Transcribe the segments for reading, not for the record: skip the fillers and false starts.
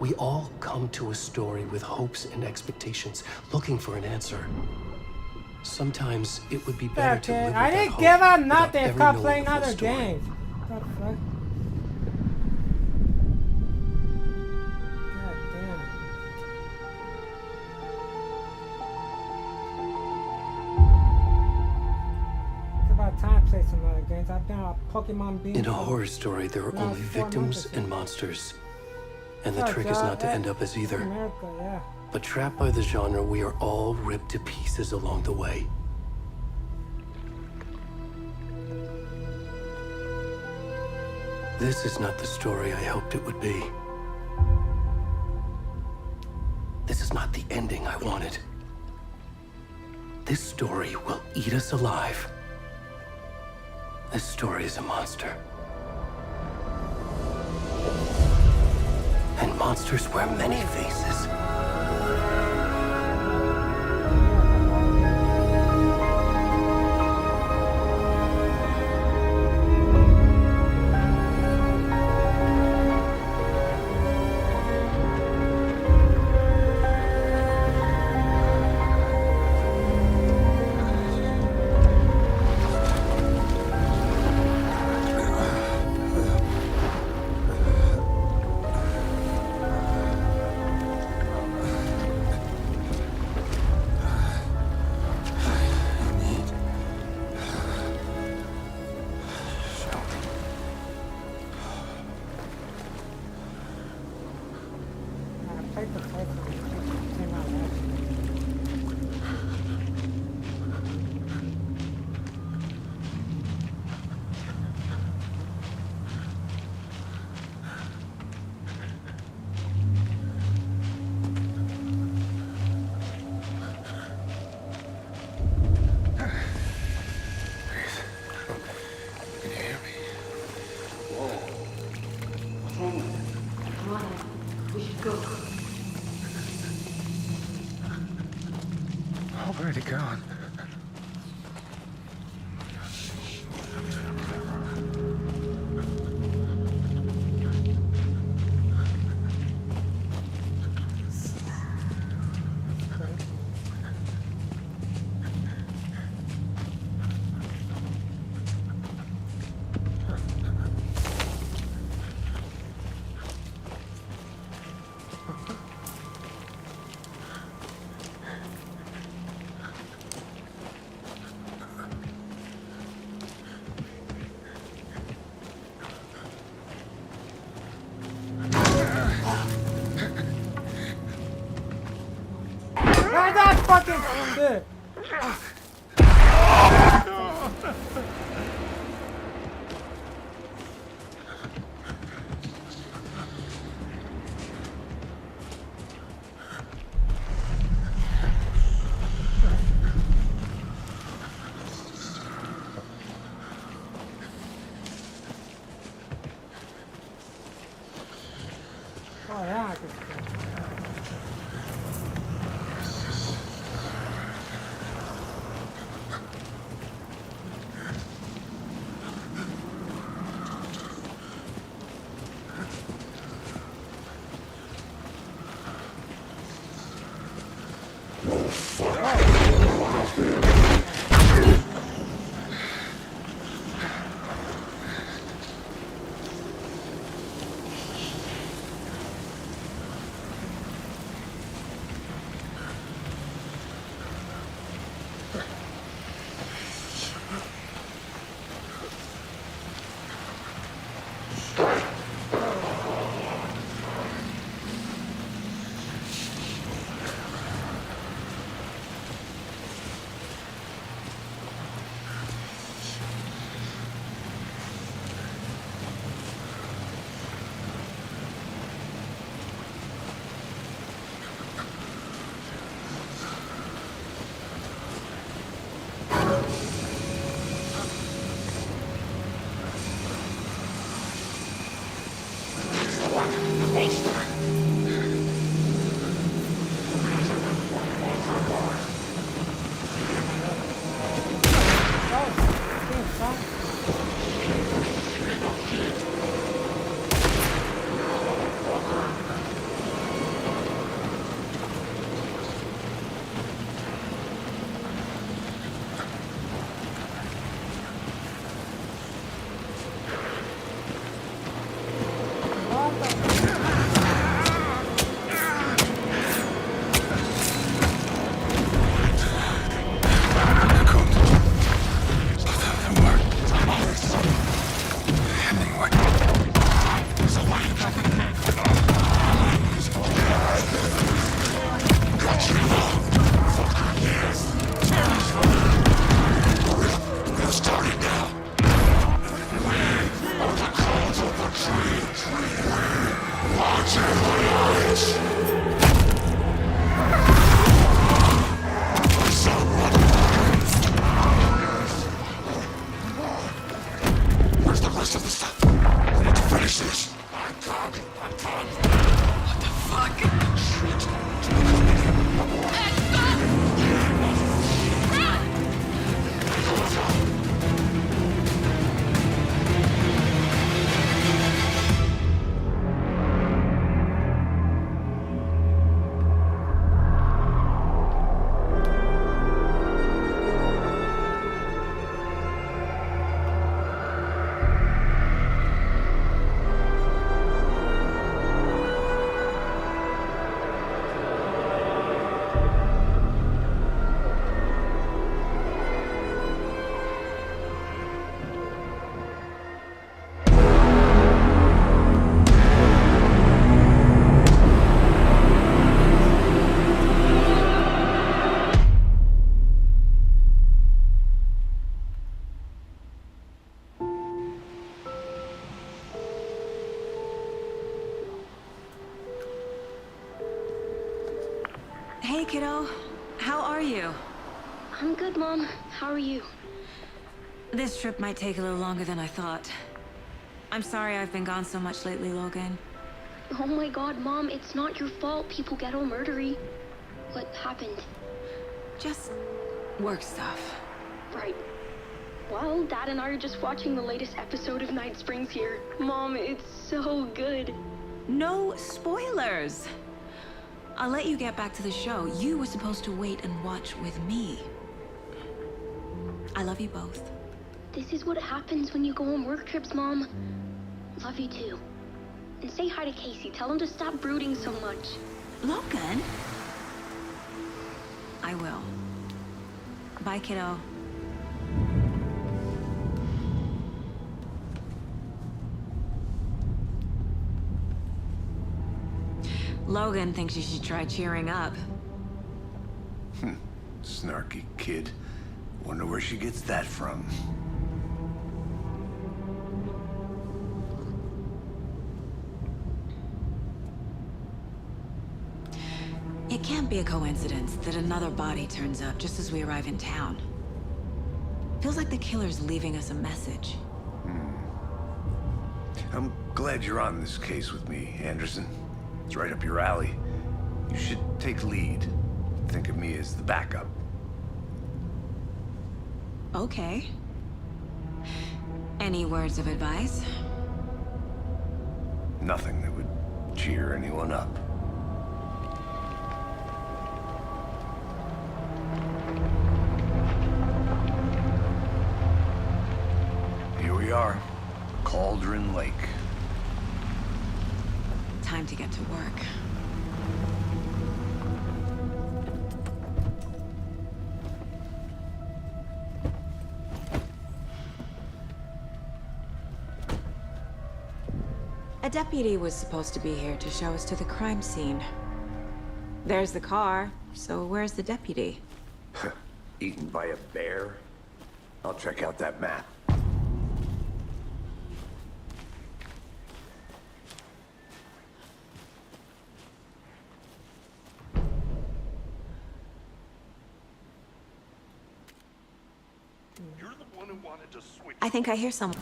We all come to a story with hopes and expectations, looking for an answer. Sometimes it would be better to live with I that didn't hope give up without nothing. ever Stop knowing playing the full other story. games. What the fuck? God damn it. It's about time to play some other games. I've been on Pokemon Beam. In a horror story, there are No, only 4 victims months or so. and monsters. And the Oh, trick is God, not to end up as either. America, yeah. But trapped by the genre, we are all ripped to pieces along the way. This is not the story I hoped it would be. This is not the ending I wanted. This story will eat us alive. This story is a monster. And monsters wear many faces. I played the first one. It came out last year. Can you hear me? Come on in. We should go. Where'd it gone? Where's that fucking shit? Oh, yeah, I can see. kiddo. How are you? I'm good, Mom. How are you? This trip might take a little longer than I thought. I'm sorry I've been gone so much lately, Logan. Oh my god, Mom, it's not your fault people get all murdery. What happened? Just work stuff. Right. Well, Dad and I are just watching the latest episode of Night Springs here. Mom, it's so good. No spoilers! I'll let you get back to the show. You were supposed to wait and watch with me. I love you both. This is what happens when you go on work trips, Mom. Love you too. And say hi to Casey. Tell him to stop brooding so much. Logan? I will. Bye, kiddo. Logan thinks you should try cheering up. Snarky kid. Wonder where she gets that from. It can't be a coincidence that another body turns up just as we arrive in town. Feels like the killer's leaving us a message. I'm glad you're on this case with me, Anderson. It's right up your alley. You should take lead. Think of me as the backup. Okay. Any words of advice? Nothing that would cheer anyone up. Here we are. Cauldron Lake. Time to get to work. A deputy was supposed to be here to show us to the crime scene. There's the car, so where's the deputy? Eaten by a bear? I'll check out that map. You're the one who wanted to switch. I think I hear someone.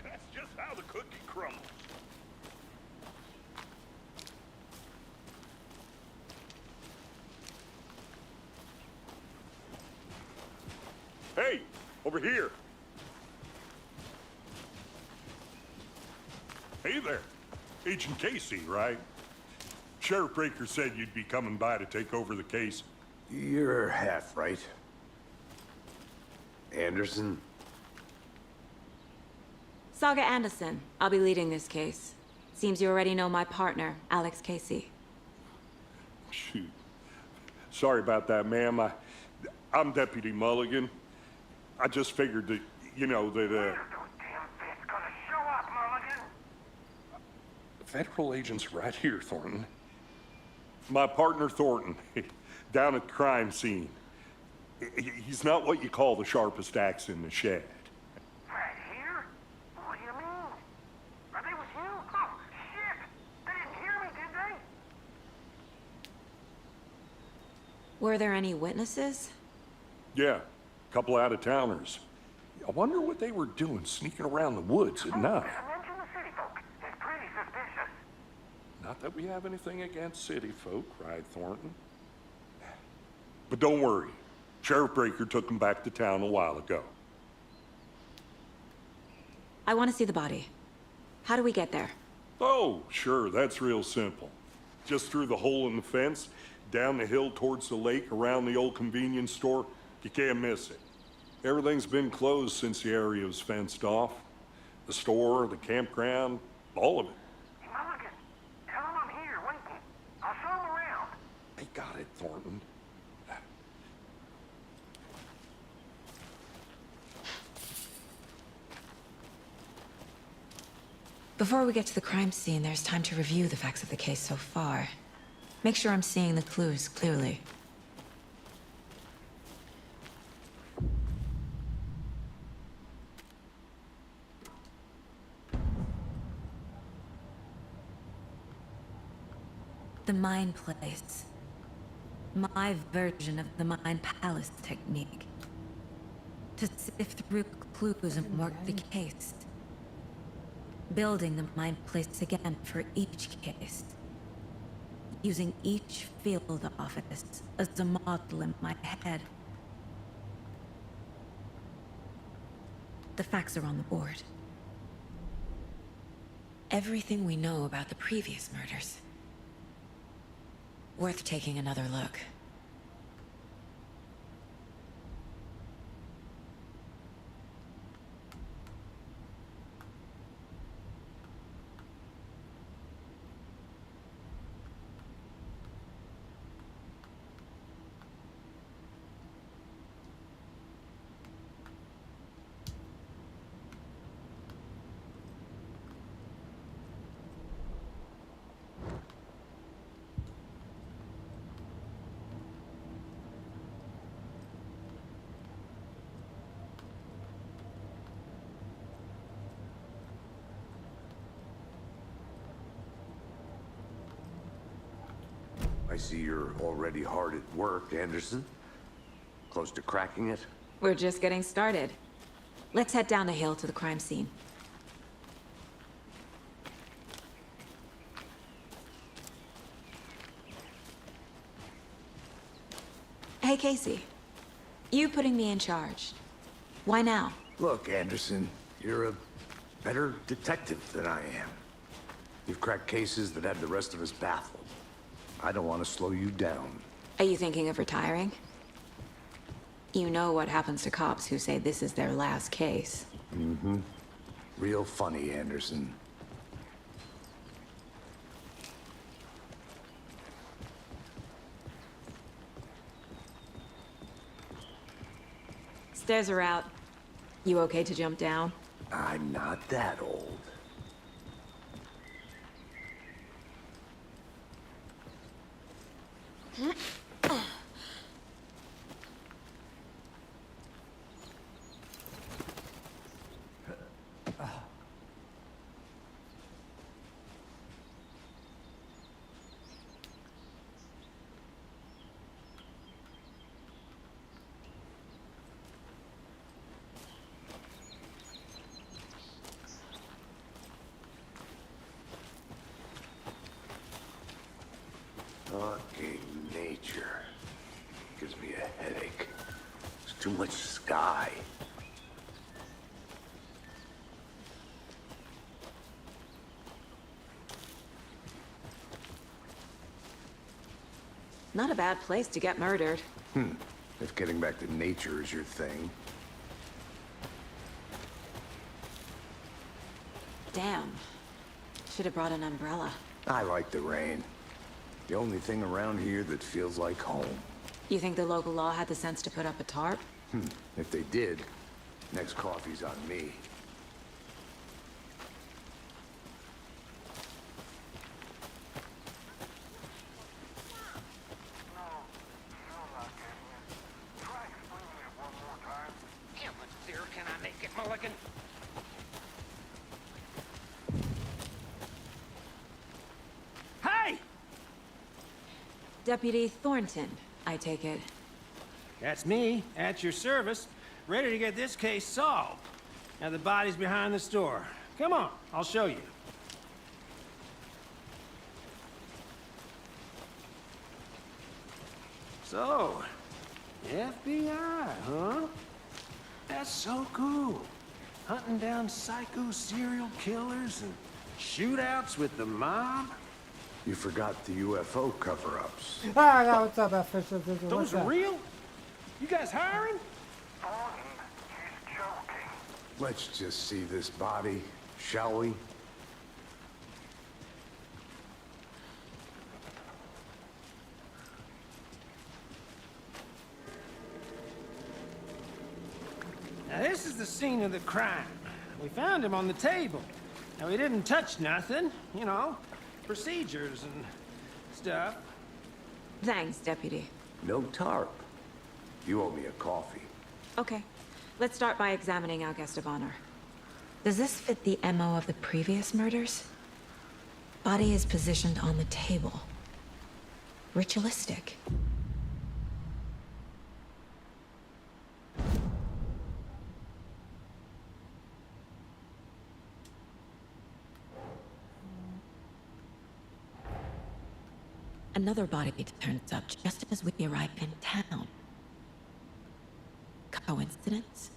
That's just how the cookie crumbles. Hey, over here. Hey there. Agent Casey, right? Sheriff Breaker said you'd be coming by to take over the case. You're half right. Anderson? Saga Anderson. I'll be leading this case. Seems you already know my partner, Alex Casey. Shoot. Sorry about that, ma'am. I'm Deputy Mulligan. I just figured that, you know, that, Federal agent's right here, Thornton. My partner, Thornton, down at the crime scene. He's not what you call the sharpest axe in the shed. Right here? What do you mean? Are they with you? Oh, shit! They didn't hear me, did they? Were there any witnesses? Yeah, a couple out-of-towners. I wonder what they were doing sneaking around the woods at night. Mention the city folk. It's pretty suspicious. Not that we have anything against city folk, cried Thornton. But don't worry. Sheriff Breaker took them back to town a while ago. I want to see the body. How do we get there? Oh, sure, that's real simple. Just through the hole in the fence, down the hill towards the lake, around the old convenience store. You can't miss it. Everything's been closed since the area was fenced off. The store, the campground, all of it. Mulligan, tell them I'm here, waiting. I'll show them around. I got it, Thornton. Before we get to the crime scene, there's time to review the facts of the case so far. Make sure I'm seeing the clues clearly. The Mind Place. My version of the Mind Palace technique. To sift through clues and work the case. Building the Mind Place again for each case. Using each field office as a model in my head. The facts are on the board. Everything we know about the previous murders. Worth taking another look. I see you're already hard at work, Anderson. Close to cracking it? We're just getting started. Let's head down the hill to the crime scene. Hey, Casey. You putting me in charge. Why now? Look, Anderson, you're a better detective than I am. You've cracked cases that had the rest of us baffled. I don't want to slow you down. Are you thinking of retiring? You know what happens to cops who say this is their last case. Mm-hmm. Real funny, Anderson. Stairs are out. You okay to jump down? I'm not that old. Fucking nature. Gives me a headache. There's too much sky. Not a bad place to get murdered. If getting back to nature is your thing. Damn. Should have brought an umbrella. I like the rain. The only thing around here that feels like home. You think the local law had the sense to put up a tarp? If they did, next coffee's on me. How much clearer can I make it, Mulligan? Hey! Deputy Thornton, I take it. That's me, at your service, ready to get this case solved. Now the body's behind the store. Come on, I'll show you. So, FBI, huh? That's so cool. Hunting down psycho serial killers and shootouts with the mob. You forgot the UFO cover-ups. Ah, no, what's up, Fisher? What's Those up? are real? You guys hiring? Thornton, he's joking. Let's just see this body, shall we? Now this is the scene of the crime. We found him on the table. Now we didn't touch nothing, you know, procedures and stuff. Thanks, Deputy. No tarp. You owe me a coffee. Okay. Let's start by examining our guest of honor. Does this fit the MO of the previous murders? Body is positioned on the table. ritualistic. Another body turns up just as we arrive in town. Coincidence?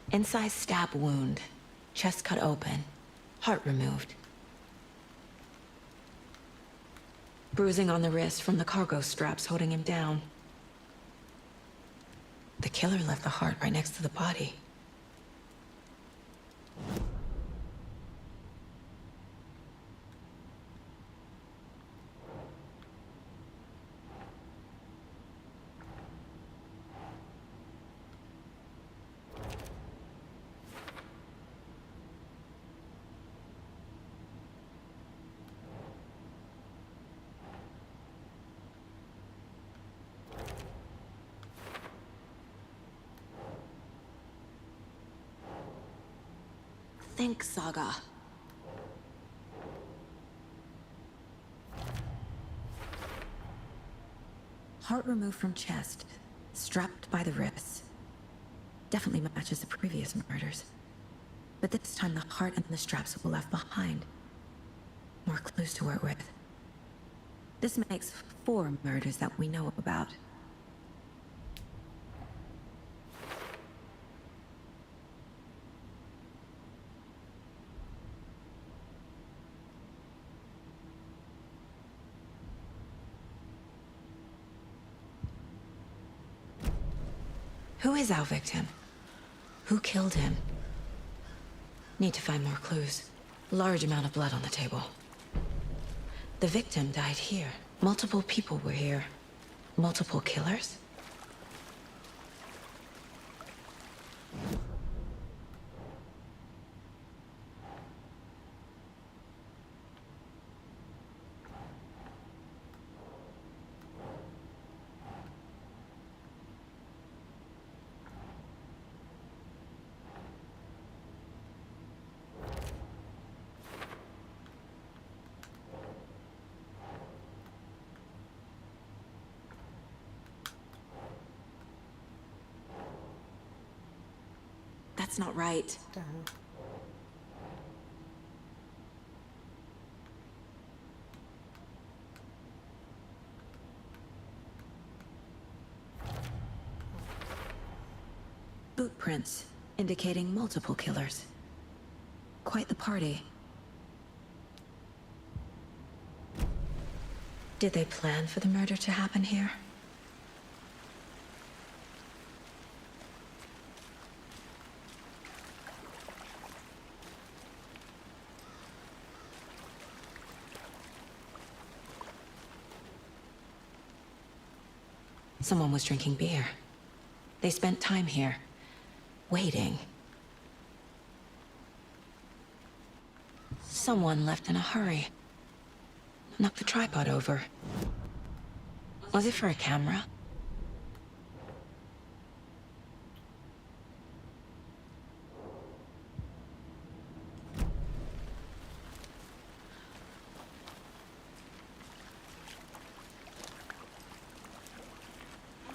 Incised stab wound, chest cut open, heart removed. Bruising on the wrist from the cargo straps holding him down. The killer left the heart right next to the body. Think, Saga. Heart removed from chest, strapped by the wrists. Definitely matches the previous murders. But this time the heart and the straps were left behind. More clues to work with. This makes 4 murders that we know about. Who is our victim? Who killed him? Need to find more clues. Large amount of blood on the table. The victim died here. Multiple people were here. Multiple killers? That's not right. Damn. Boot prints, indicating multiple killers. Quite the party. Did they plan for the murder to happen here? Someone was drinking beer. They spent time here, waiting. Someone left in a hurry. Knocked the tripod over. Was it for a camera?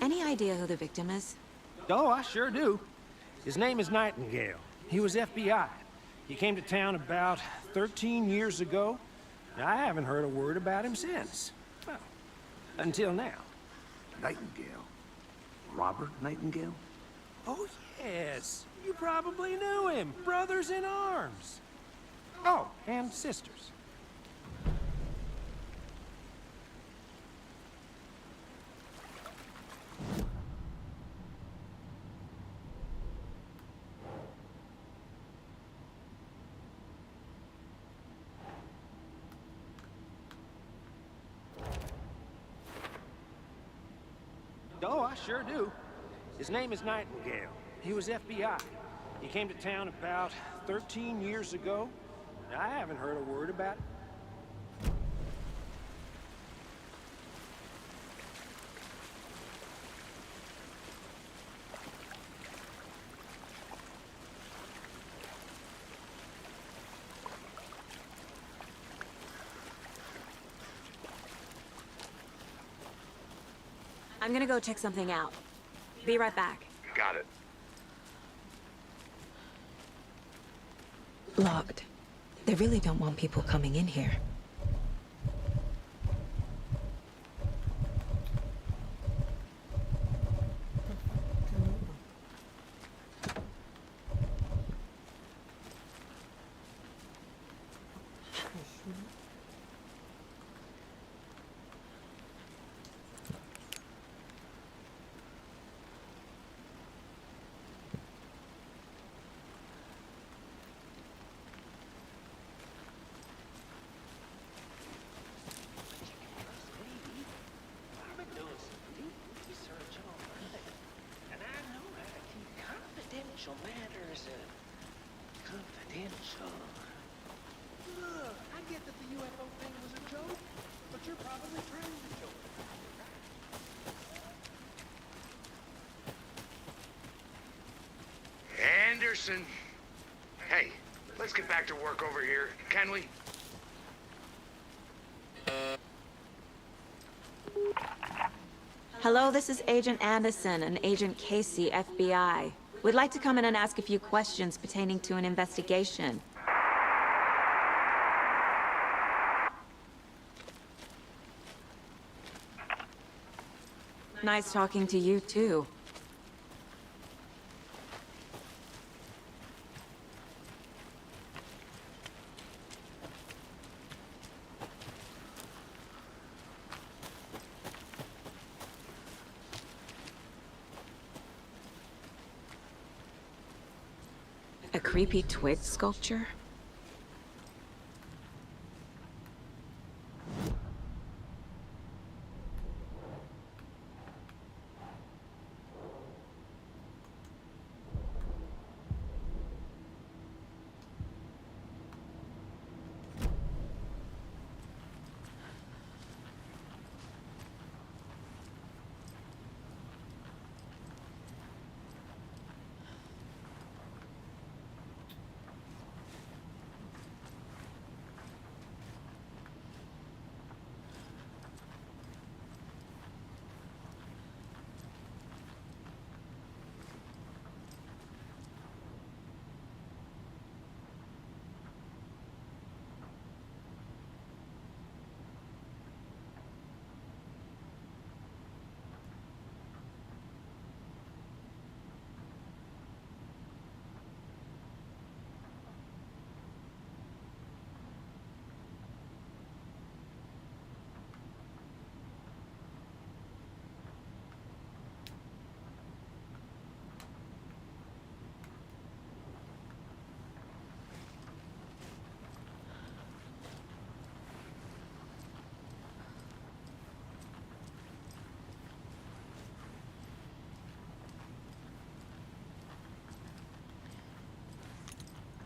Any idea who the victim is? Oh, I sure do. His name is Nightingale. He was FBI. He came to town about 13 years ago. I haven't heard a word about him since. Well, until now. Nightingale? Robert Nightingale? Oh, yes. You probably knew him. Brothers in arms. Oh, and sisters. Oh, I sure do. His name is Nightingale. He was FBI. He came to town about 13 years ago. I haven't heard a word about it. I'm gonna go check something out. Be right back. Got it. Locked. They really don't want people coming in here. I've been doing some deep research online, and I know how to keep confidential matters confidential. Look, I get that the UFO thing was a joke, but you're probably trying to joke. Anderson. Hey, let's get back to work over here, can we? Hello, this is Agent Anderson and Agent Casey, FBI. We'd like to come in and ask a few questions pertaining to an investigation. Nice talking to you, too. A creepy twig sculpture?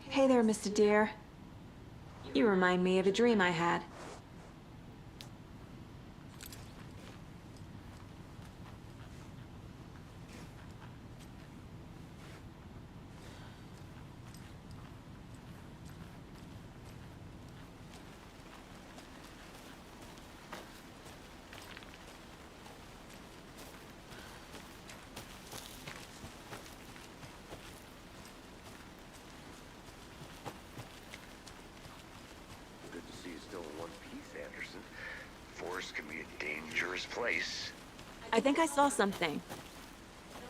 Hey there, Mr. Deer. You remind me of a dream I had. Good to see you still in one piece, Anderson. Forest can be a dangerous place. I think I saw something.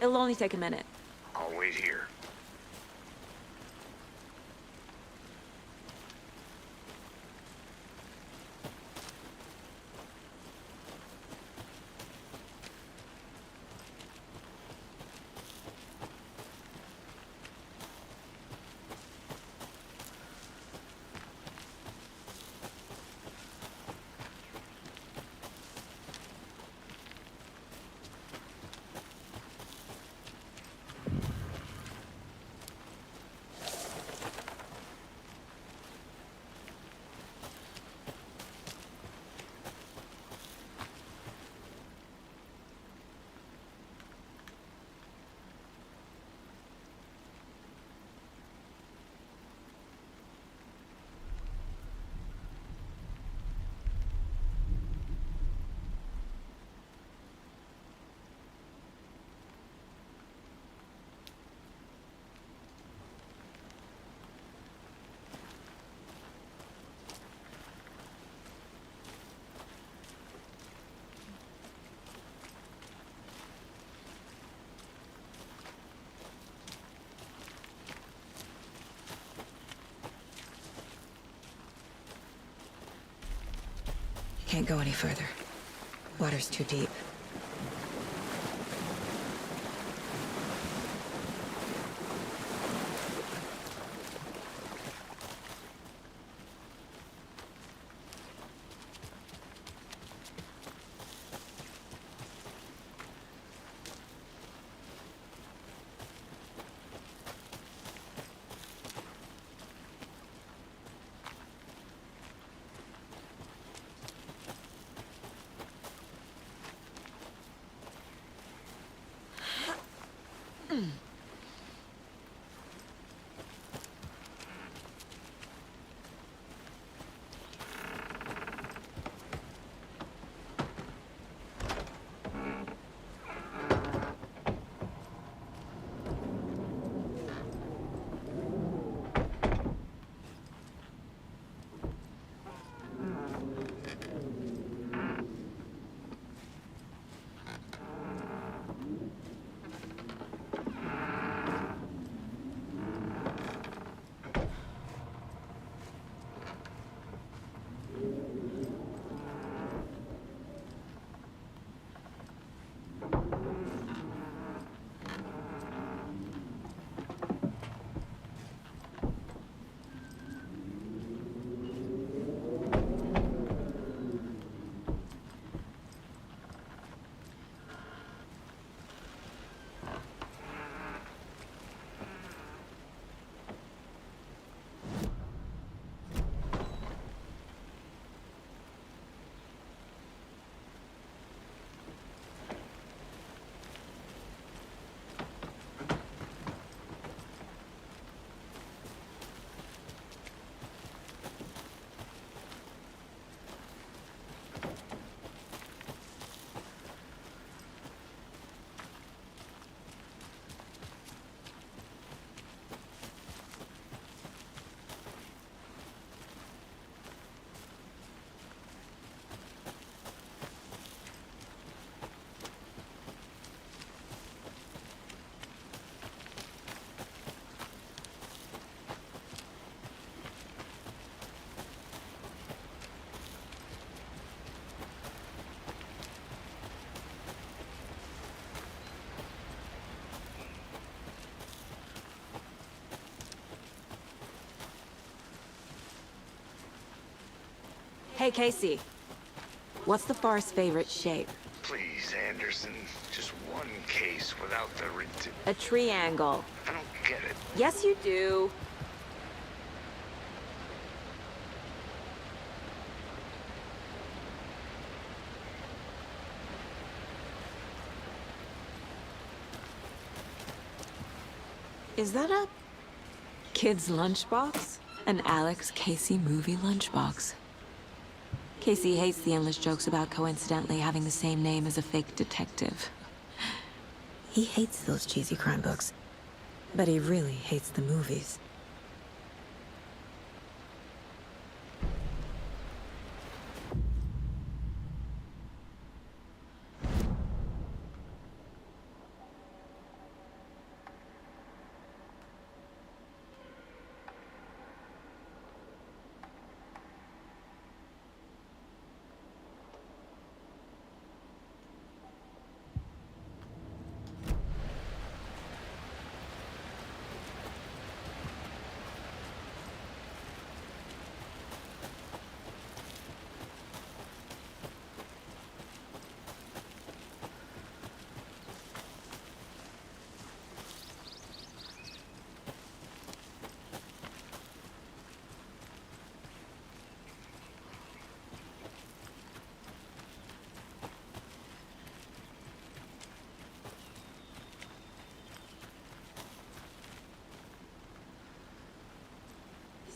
It'll only take a minute. I'll wait here. Can't go any further. Water's too deep. Hey, Casey. What's the far's favorite shape? Please, Anderson. Just one case without the A triangle. I don't get it. Yes, you do. Is that a kid's lunchbox? An Alex Casey movie lunchbox. Casey hates the endless jokes about coincidentally having the same name as a fake detective. He hates those cheesy crime books, but he really hates the movies.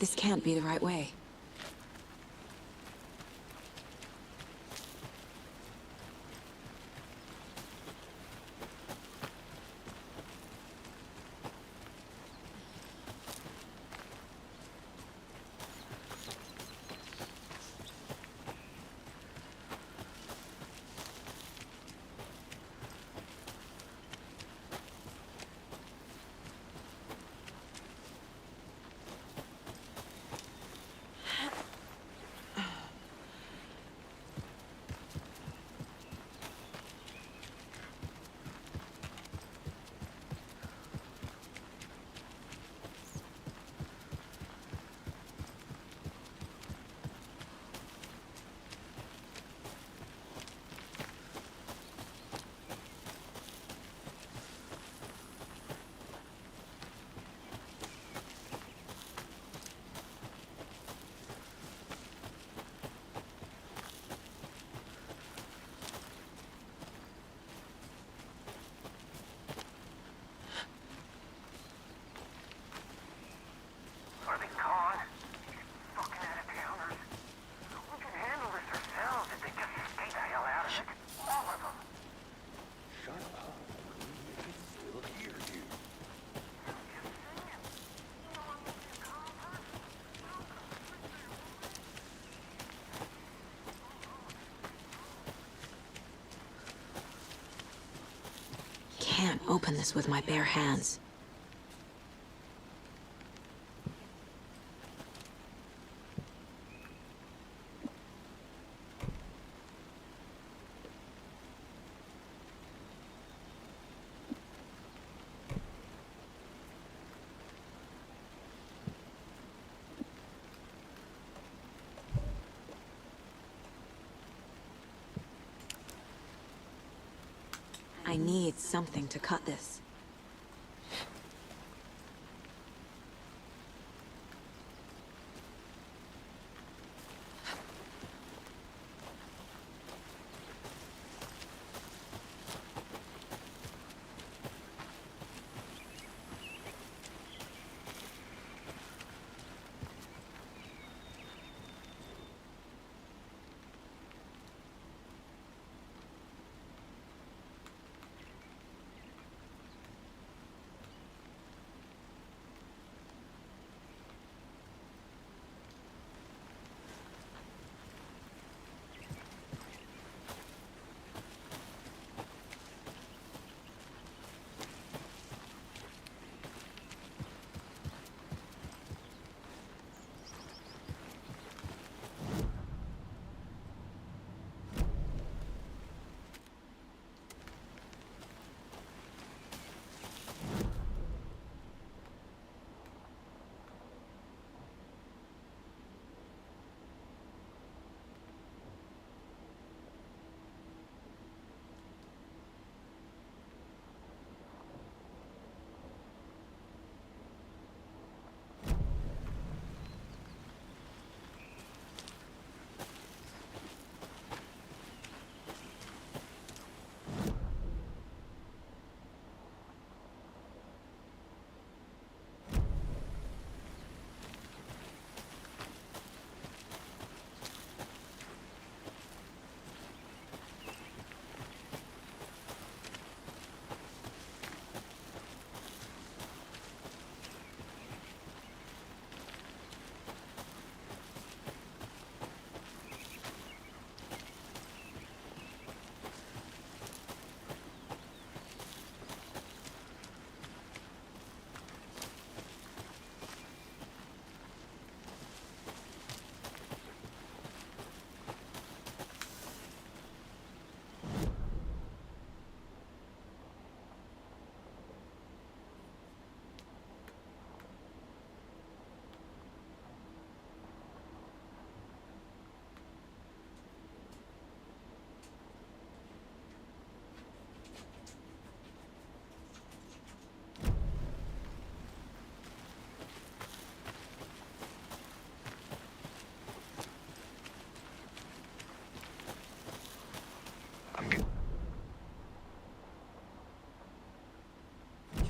This can't be the right way. can't open this with my bare hands. I need something to cut this.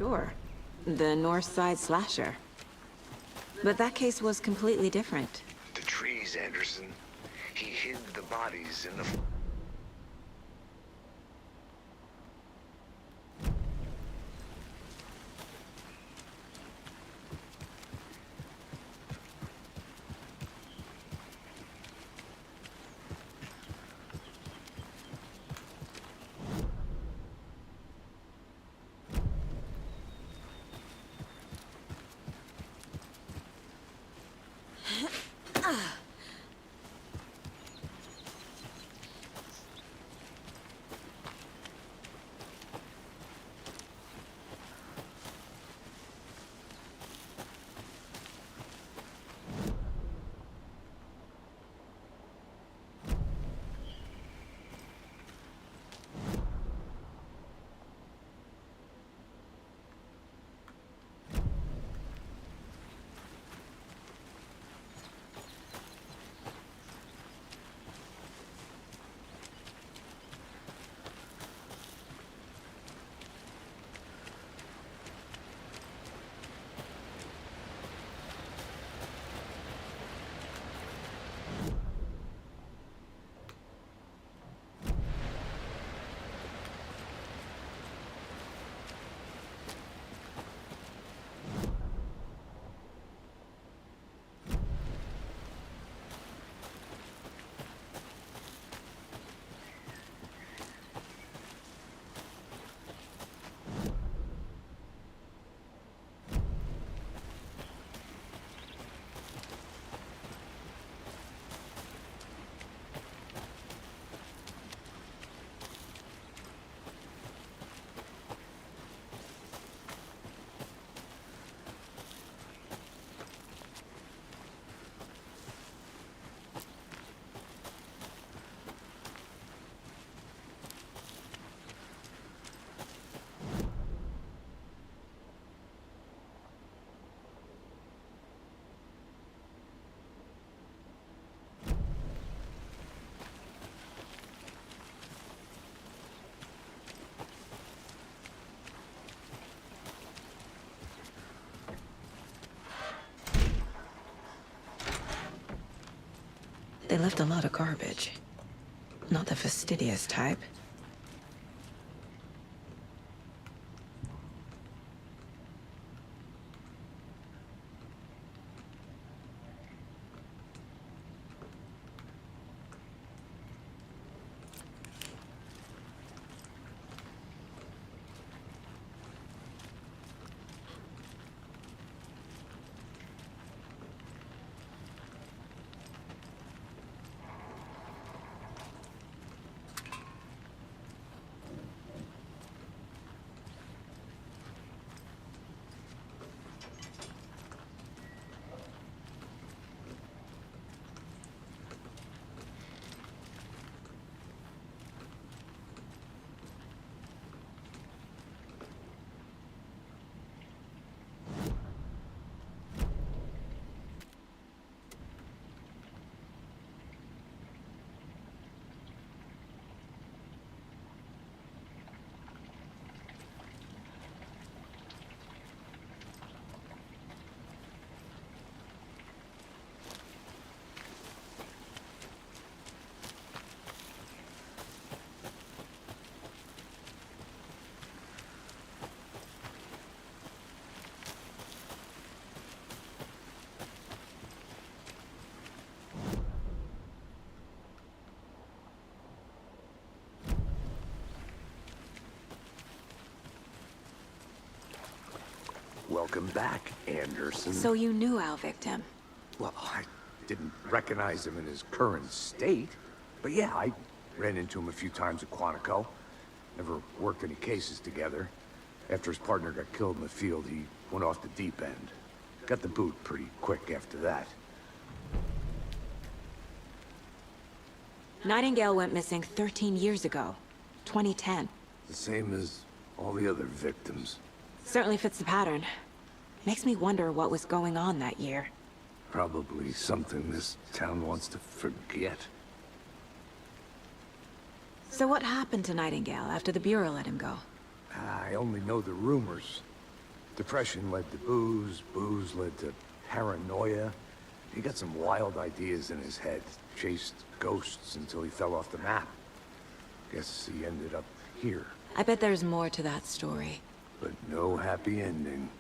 Sure. The North Side Slasher. But that case was completely different. The trees, Anderson. He hid the bodies in the... They left a lot of garbage. Not the fastidious type. Welcome back, Anderson. So you knew our victim? Well, I didn't recognize him in his current state. But yeah, I ran into him a few times at Quantico. Never worked any cases together. After his partner got killed in the field, he went off the deep end. Got the boot pretty quick after that. Nightingale went missing 13 years ago. 2010. The same as all the other victims. Certainly fits the pattern. Makes me wonder what was going on that year. Probably something this town wants to forget. So what happened to Nightingale after the Bureau let him go? I only know the rumors. Depression led to booze, booze led to paranoia. He got some wild ideas in his head, chased ghosts until he fell off the map. Guess he ended up here. I bet there's more to that story. But no happy ending.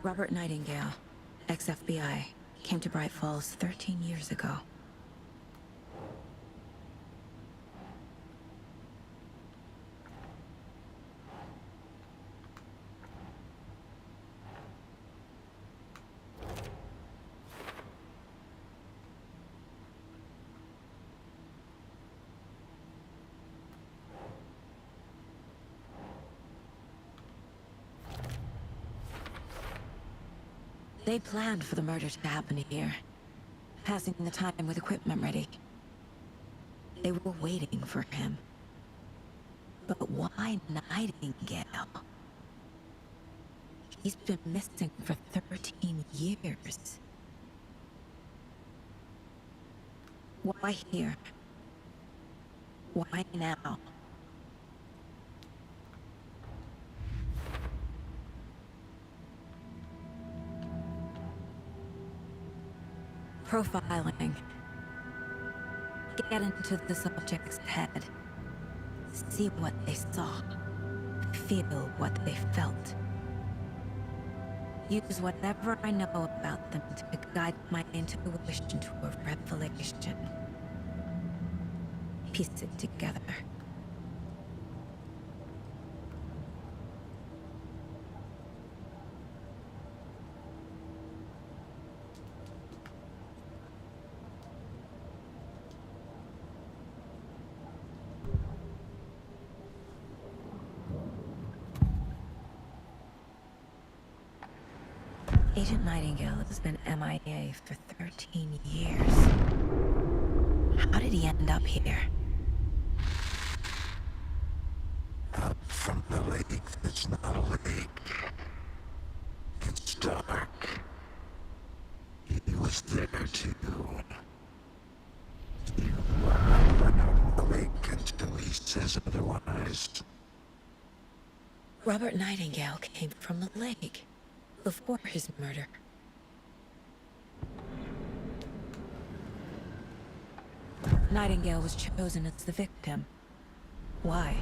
Robert Nightingale, ex-FBI, came to Bright Falls 13 years ago. They planned for the murder to happen here, passing the time with equipment ready. They were waiting for him. But why Nightingale? He's been missing for 13 years. Why here? Why now? Profiling. Get into the subject's head. See what they saw. Feel what they felt. Use whatever I know about them to guide my intuition to a revelation. Piece it together. Agent Nightingale has been MIA for 13 years. How did he end up here? Up from the lake that's not a lake. It's dark. He was there too. You are an says otherwise. Robert Nightingale came from the lake before his murder. Nightingale was chosen as the victim. Why?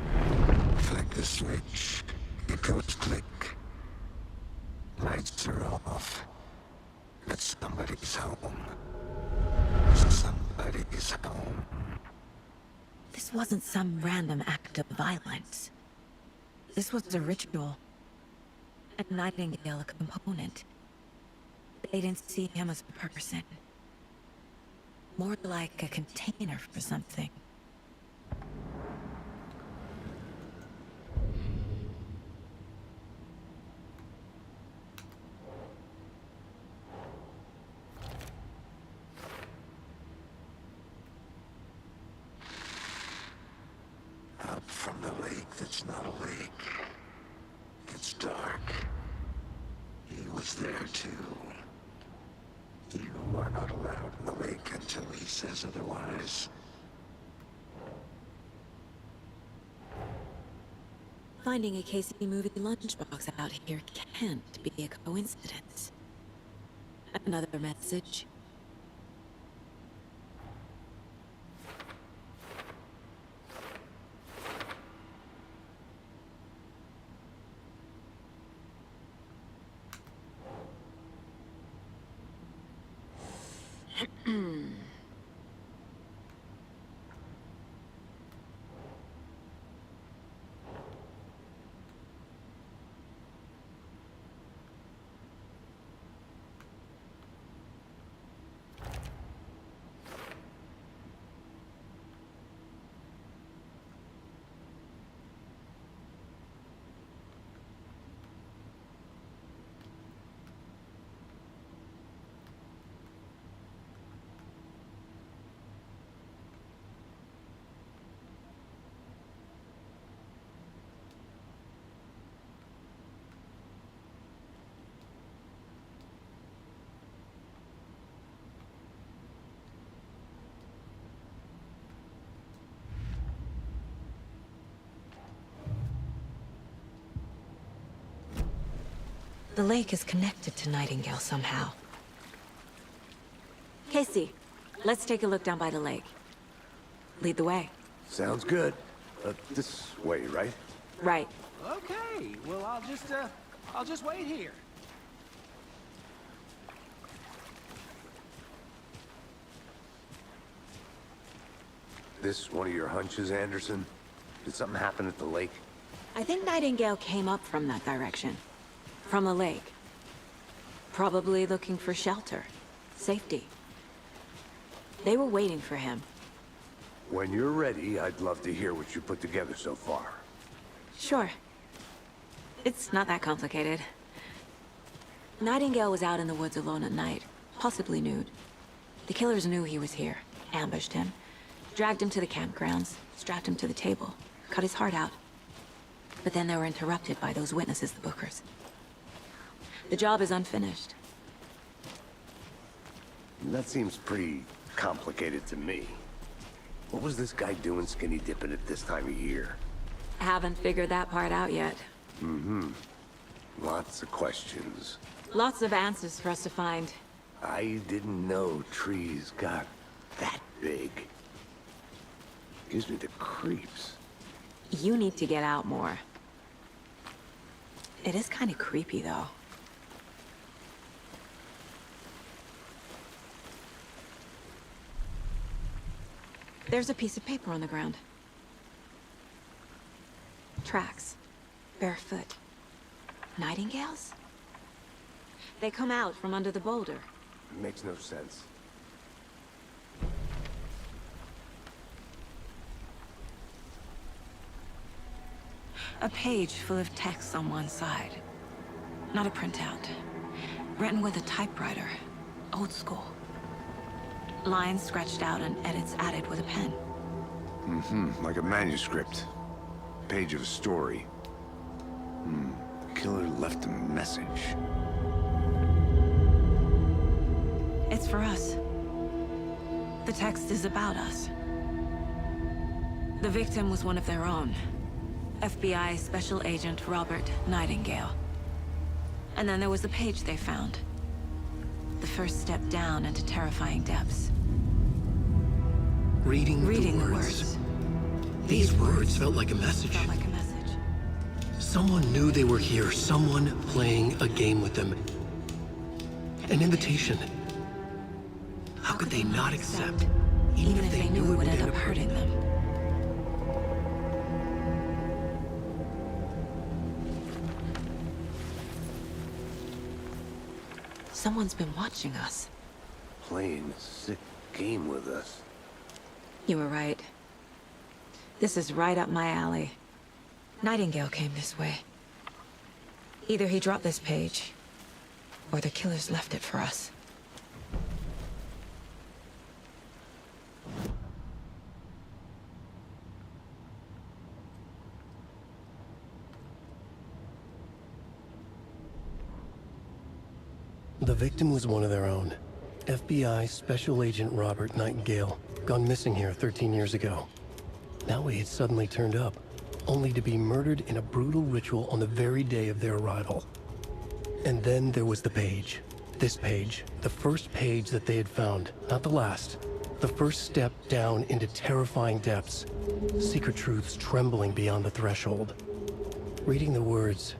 Flick the switch. It goes click. Lights are off. But somebody's home. Somebody's home. This wasn't some random act of violence. This was a ritual. And Nightingale a component. They didn't see him as a person. More like a container for something. Up from the lake that's not a lake. It's dark. He was there too. You are not allowed in the lake until he says otherwise. Finding a Casey movie lunchbox out here can't be a coincidence. Another message. The lake is connected to Nightingale somehow. Casey, let's take a look down by the lake. Lead the way. Sounds good. This way, right? Right. Okay, well, I'll just wait here. This one of your hunches, Anderson? Did something happen at the lake? I think Nightingale came up from that direction. From the lake. Probably looking for shelter. Safety. They were waiting for him. When you're ready, I'd love to hear what you put together so far. Sure. It's not that complicated. Nightingale was out in the woods alone at night, possibly nude. The killers knew he was here, ambushed him, dragged him to the campgrounds, strapped him to the table, cut his heart out. But then they were interrupted by those witnesses, the Bookers. The job is unfinished. That seems pretty complicated to me. What was this guy doing skinny dipping at this time of year? Haven't figured that part out yet. Mm-hmm. Lots of questions. Lots of answers for us to find. I didn't know trees got that big. Gives me the creeps. You need to get out more. It is kind of creepy, though. There's a piece of paper on the ground. Tracks. Barefoot. Nightingales? They come out from under the boulder. Makes no sense. A page full of text on one side. Not a printout. Written with a typewriter. Old school. Lines scratched out and edits added with a pen. Mm-hmm. Like a manuscript. Page of a story. The killer left a message. It's for us. The text is about us. The victim was one of their own. FBI Special Agent Robert Nightingale. And then there was the page they found. The first step down into terrifying depths. Reading the words. words. These words felt like a message. Felt like a message. Someone knew they were here, someone playing a game with them. An invitation. How could they not accept, even if they knew it would end up hurting them? Someone's been watching us. Playing a sick game with us. You were right. This is right up my alley. Nightingale came this way. Either he dropped this page, or the killers left it for us. The victim was one of their own. FBI Special Agent Robert Nightingale, gone missing here 13 years ago. Now he had suddenly turned up, only to be murdered in a brutal ritual on the very day of their arrival. And then there was the page. This page, the first page that they had found, not the last. The first step down into terrifying depths. Secret truths trembling beyond the threshold. Reading the words,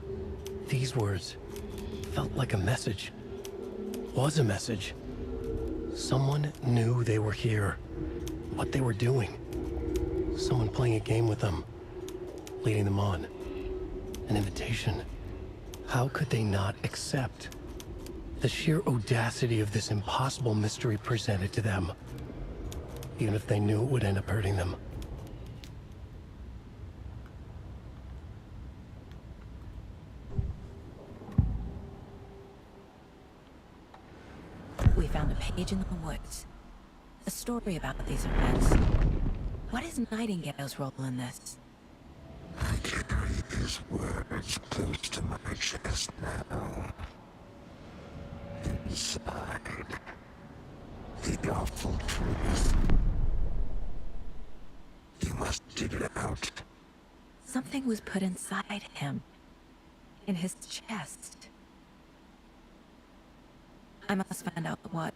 these words, felt like a message. Was a message. Someone knew they were here, what they were doing. Someone playing a game with them, leading them on. An invitation. How could they not accept? The sheer audacity of this impossible mystery presented to them, even if they knew it would end up hurting them. We found a page in the woods. A story about these events. What is Nightingale's role in this? I carry his words close to my chest now. Inside, the awful truth. You must dig it out. Something was put inside him. In his chest. I must find out what.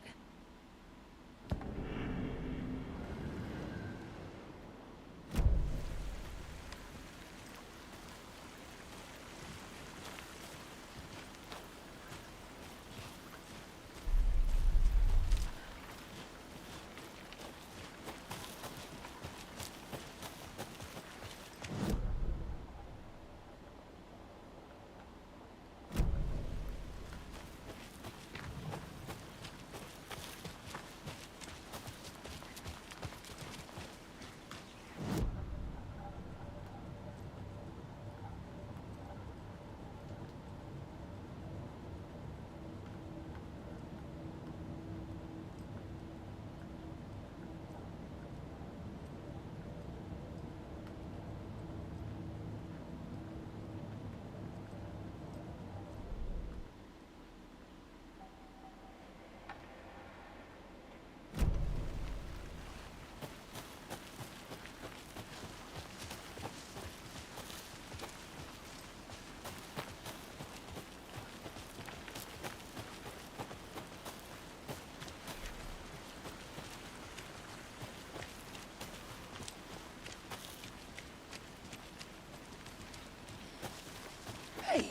Hey,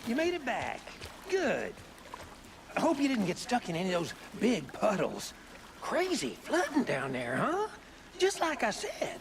you made it back. Good. I hope you didn't get stuck in any of those big puddles. Crazy flooding down there, huh? Just like I said.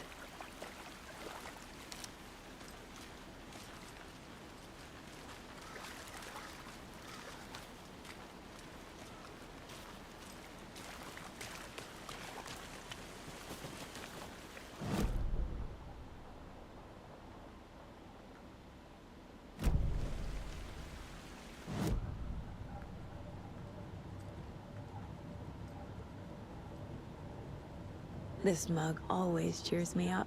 This mug always cheers me up.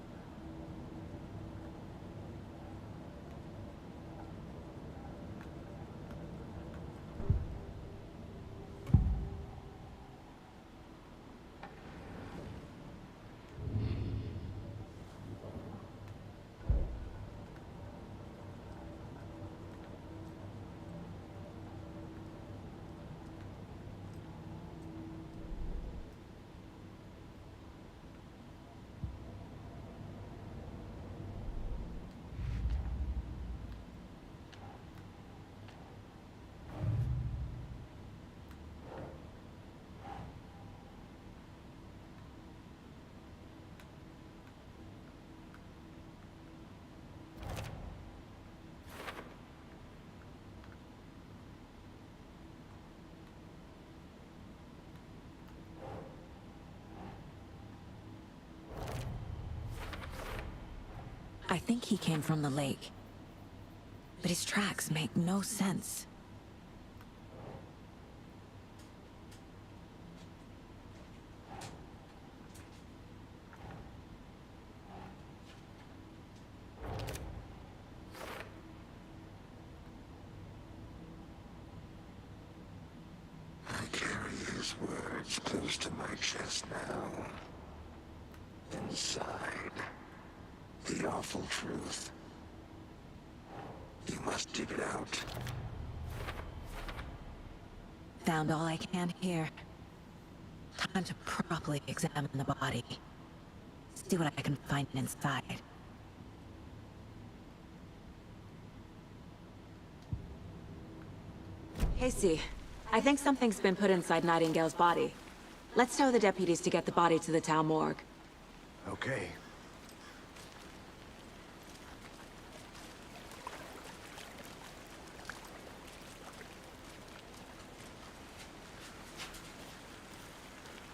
I think he came from the lake. But his tracks make no sense. I carry his words close to my chest now. Inside, the awful truth. You must dig it out. Found all I can here. Time to properly examine the body. See what I can find inside. Casey, I think something's been put inside Nightingale's body. Let's tell the deputies to get the body to the town morgue. Okay.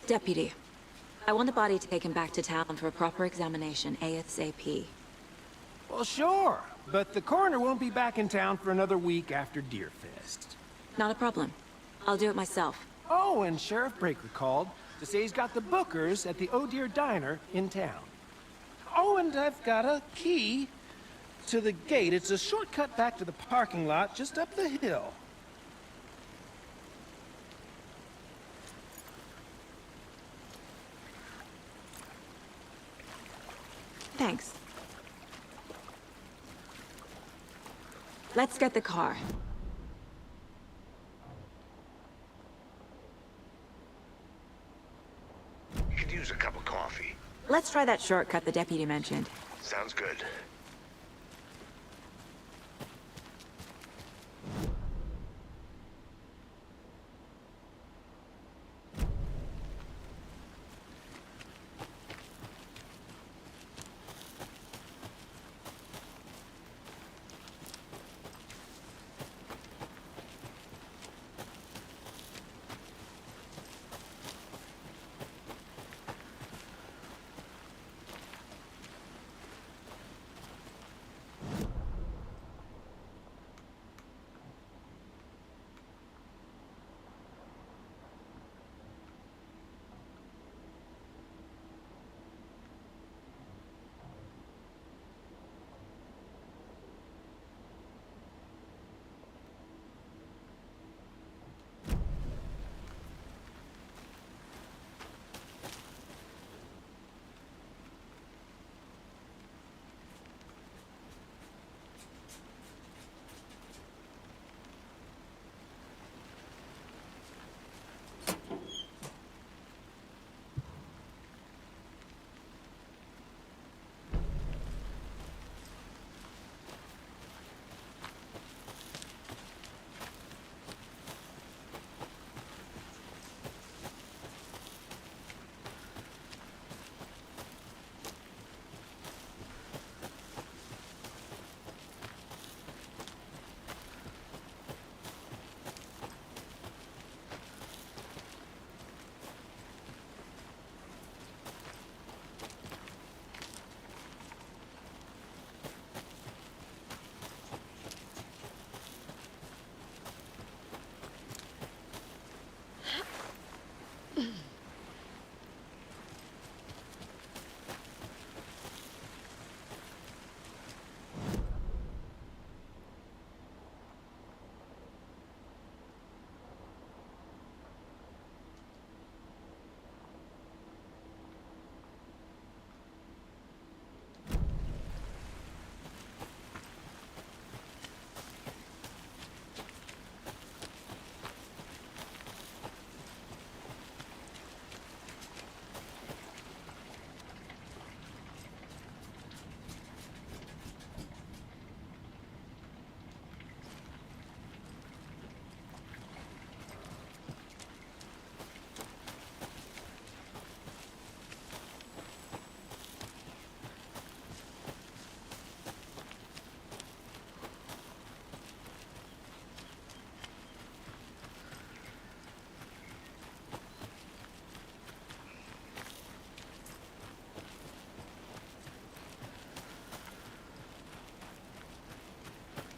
Deputy, I want the body taken back to town for a proper examination, ASAP. Well, sure, but the coroner won't be back in town for another week after Deerfest. Not a problem. I'll do it myself. Oh, and Sheriff Breaker called to say he's got the Bookers at the Oh Dear Diner in town. Oh, and I've got a key to the gate. It's a shortcut back to the parking lot just up the hill. Thanks. Let's get the car. You could use a cup of coffee. Let's try that shortcut the deputy mentioned. Sounds good.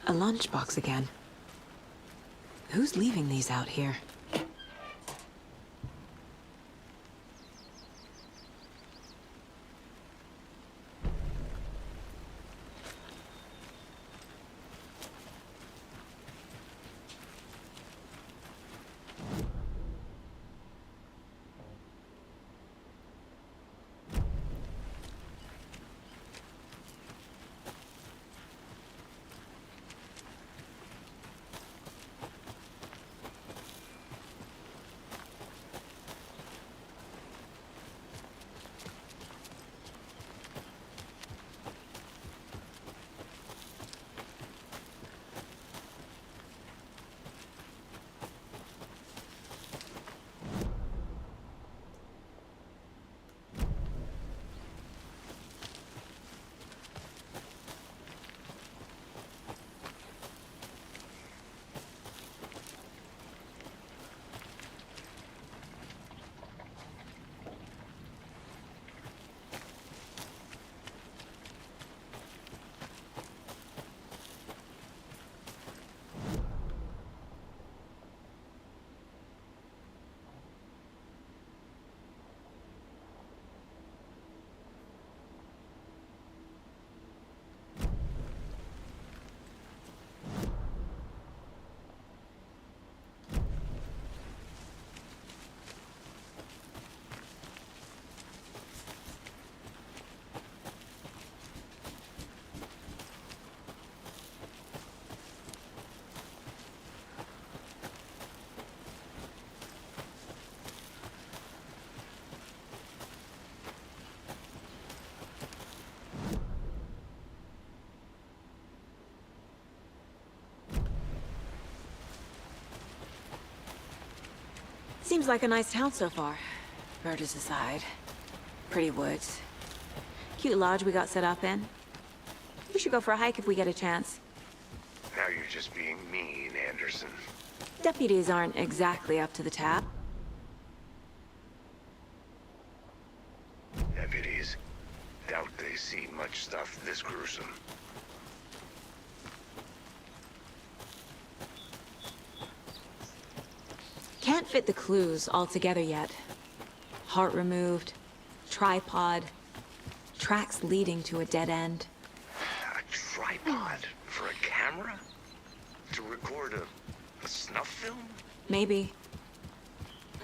A lunchbox again. Who's leaving these out here? Seems like a nice town so far. Murders aside. Pretty woods. Cute lodge we got set up in. We should go for a hike if we get a chance. Now you're just being mean, Anderson. Deputies aren't exactly up to the tap. Deputies? Doubt they see much stuff this gruesome. Can't fit the clues all together yet. Heart removed, tripod, tracks leading to a dead end. A tripod for a camera? To record a snuff film? Maybe.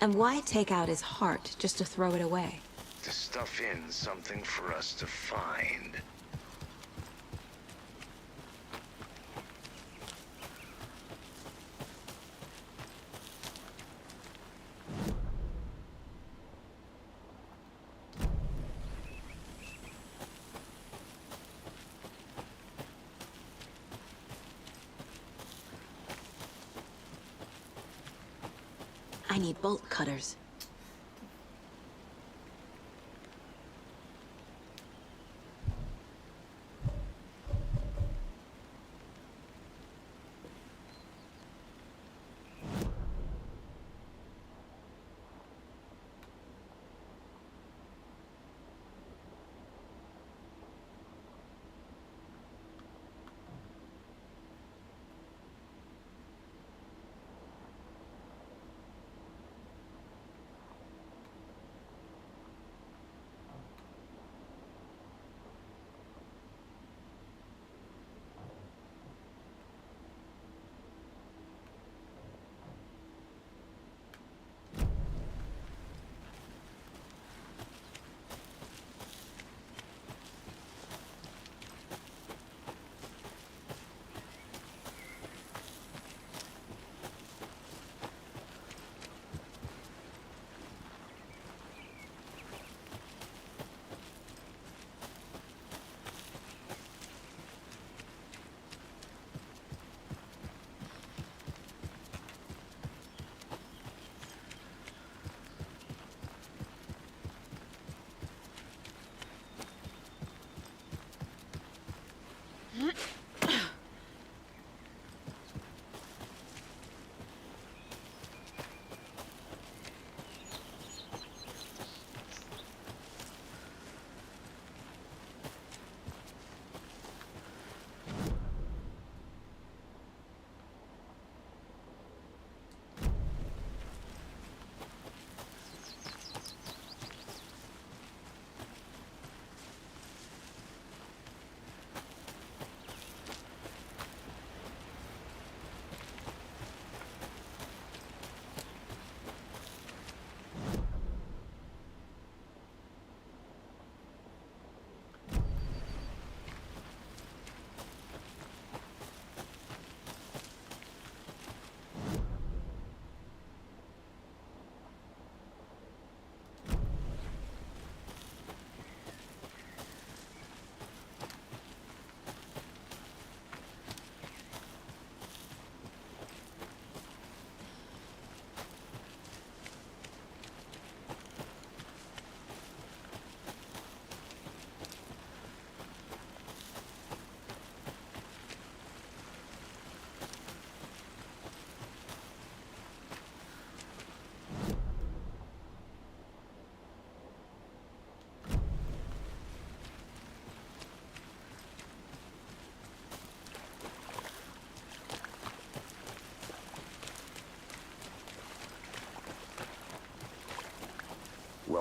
And why take out his heart just to throw it away? To stuff in something for us to find. I need bolt cutters.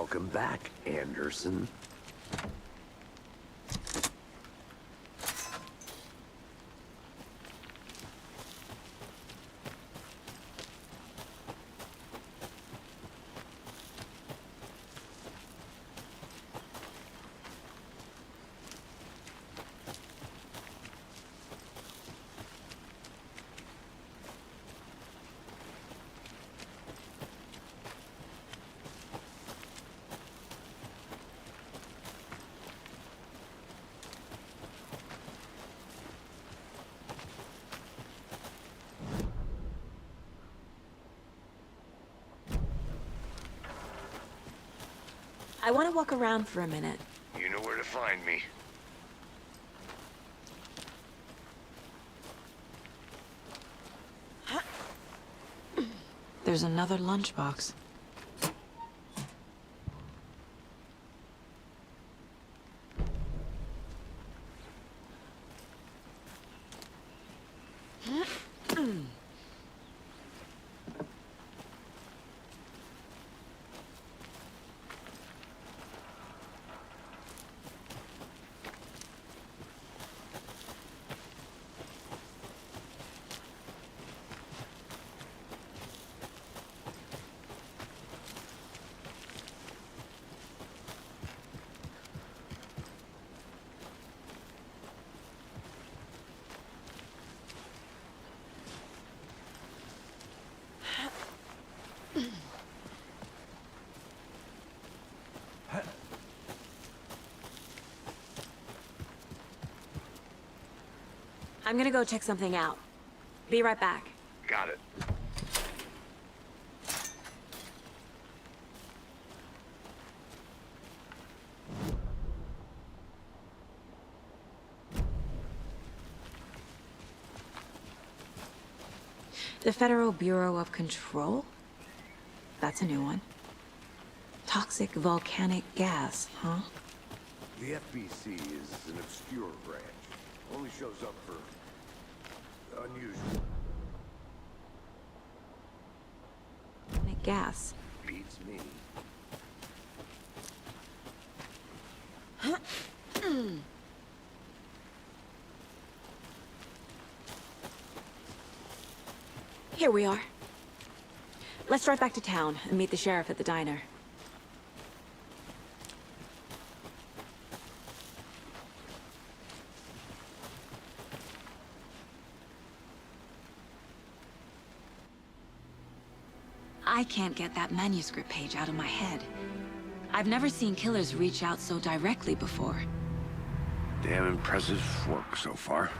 Welcome back, Anderson. I want to walk around for a minute. You know where to find me. There's another lunchbox. I'm gonna go check something out. Be right back. Got it. The Federal Bureau of Control? That's a new one. Toxic volcanic gas, huh? The FBC is an obscure branch. Only shows up for unusual. Volcanic gas. Beats me. Here we are. Let's drive back to town and meet the sheriff at the diner. I can't get that manuscript page out of my head. I've never seen killers reach out so directly before. Damn impressive work so far.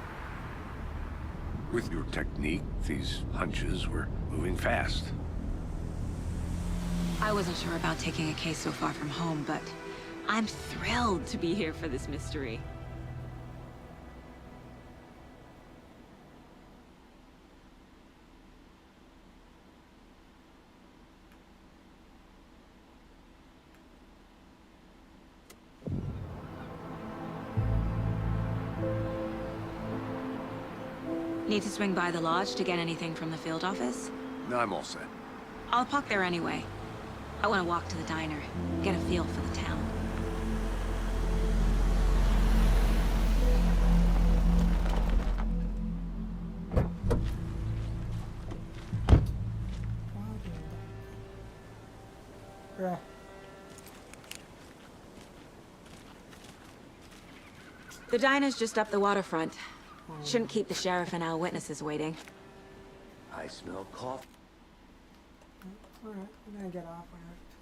With your technique, these hunches were moving fast. I wasn't sure about taking a case so far from home, but I'm thrilled to be here for this mystery. Need to swing by the lodge to get anything from the field office? No, I'm all set. I'll park there anyway. I want to walk to the diner, get a feel for the town. Bruh. The diner's just up the waterfront. Shouldn't keep the sheriff and our witnesses waiting. I smell coffee. Alright, I'm gonna get off on it.